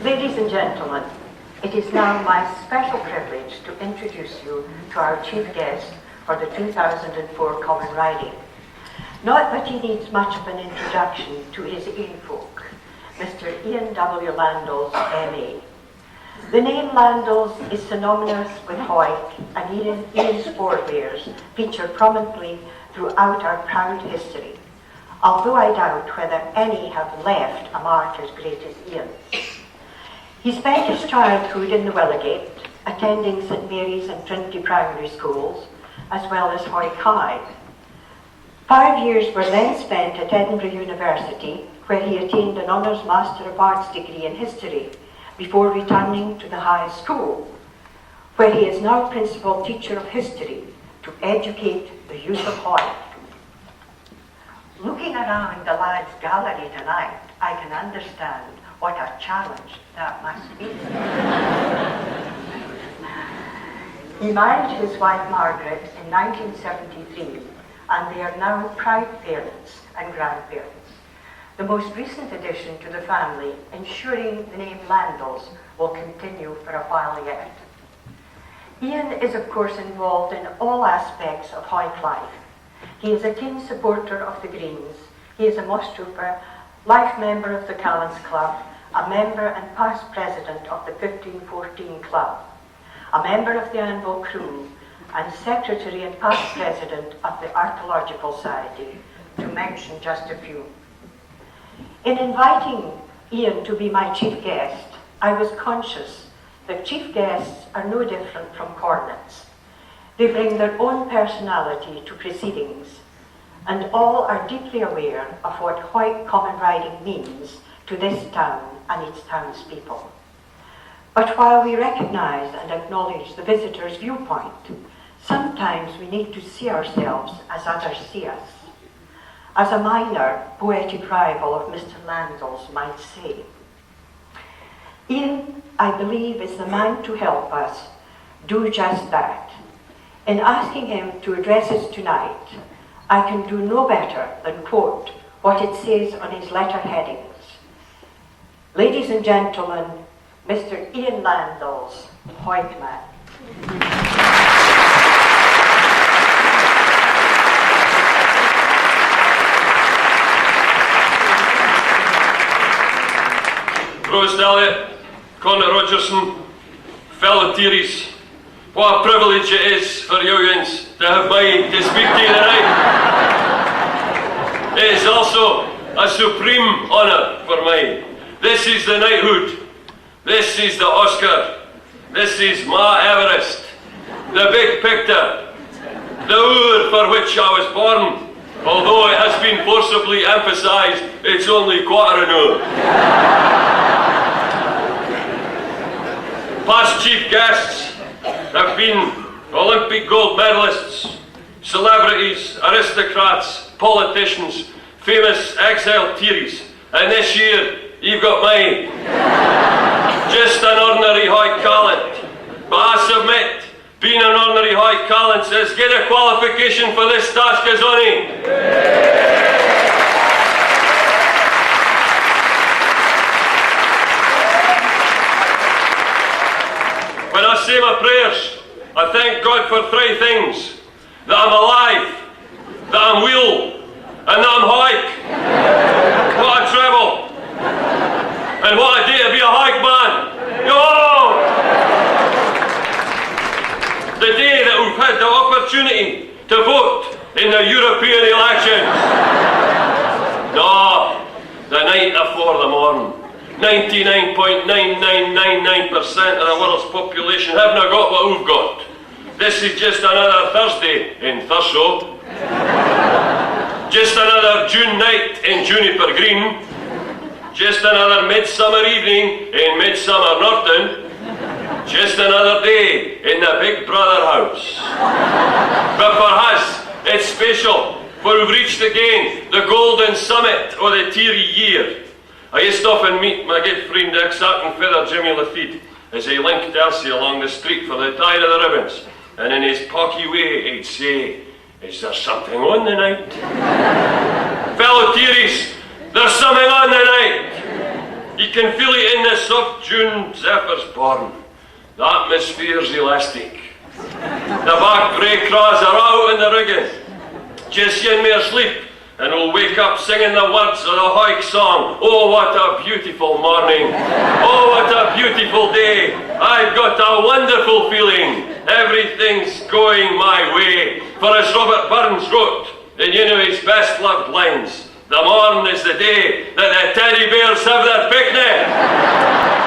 Ladies and gentlemen, it is now my special privilege to introduce you to our chief guest for the 2004 Common Riding. Not that he needs much of an introduction to his age-folk, Mr. Ian W. Landles, M.A. The name Landles is synonymous with Hawick, and Ian's forebears feature prominently throughout our proud history, although I doubt whether any have left a mark as great as Ian's. He spent his childhood in the Willigate, attending St Mary's and Trinity Primary Schools, as well as Hawick High. 5 years were then spent at Edinburgh University, where he attained an Honours Master of Arts degree in History, before returning to the high school, where he is now Principal Teacher of History to educate the youth of Hawick. Looking around the lads' gallery tonight, I can understand what a challenge that must be. He married his wife Margaret in 1973, and they are now proud parents and grandparents. The most recent addition to the family, ensuring the name Landles will continue for a while yet. Ian is of course involved in all aspects of Hawick life. He is a keen supporter of the Greens. He is a moss trooper, life member of the Callans Club, a member and past president of the 1514 Club, a member of the Anvil Crew, and secretary and past president of the Archaeological Society, to mention just a few. In inviting Ian to be my chief guest, I was conscious that chief guests are no different from cornets. They bring their own personality to proceedings, and all are deeply aware of what Hawick Common Riding means to this town and its townspeople. But while we recognise and acknowledge the visitor's viewpoint, sometimes we need to see ourselves as others see us. As a minor, poetic rival of Mr. Landles might say. Ian, I believe, is the man to help us do just that. In asking him to address us tonight, I can do no better than quote what it says on his letter headings. Ladies and gentlemen, Mr. Ian Landles, Hawick man. Prost Elliot, Conor Rogerson, fellow Tieries, what a privilege it is for you yins to have me to speak to you tonight. It is also a supreme honour for me. This is the knighthood, this is the Oscar, this is my Everest, the big picture, the hour for which I was born, although it has been forcibly emphasised it's only quarter an hour. Past chief guests have been Olympic gold medalists, celebrities, aristocrats, politicians, famous exiled Tieries, and this year you've got me. Just an ordinary Hawick callant, but I submit, being an ordinary Hawick callant says get a qualification for this task as only. When I say my prayers, I thank God for three things: that I'm alive, that I'm well, and that I'm Hawick. What a treble! And what a day to be a Hawick man! Yo! The day that we've had the opportunity to vote in the European elections. No, the night before the morn. 99.9999% of the world's population have not got what we've got. This is just another Thursday in Thurso. Just another June night in Juniper Green. Just another midsummer evening in Midsummer Norton. Just another day in the Big Brother house. But for us, it's special, for we've reached again the golden summit of the Tiery year. I used to often meet my good friend Sack and Feather Jimmy Lafitte as he linked Darcy along the street for the tie of the ribbons, and in his pocky way he'd say, "Is there something on tonight?" Fellow Tieries, there's something on tonight. You can feel it in the soft June zephyrs born. The atmosphere's elastic. The back grey craws are out in the rigging. Just you and me asleep, and we'll wake up singing the words of the Hawick song. Oh, what a beautiful morning. Oh, what a beautiful day. I've got a wonderful feeling. Everything's going my way. For as Robert Burns wrote in his best loved lines, the morn is the day that the teddy bears have their picnic.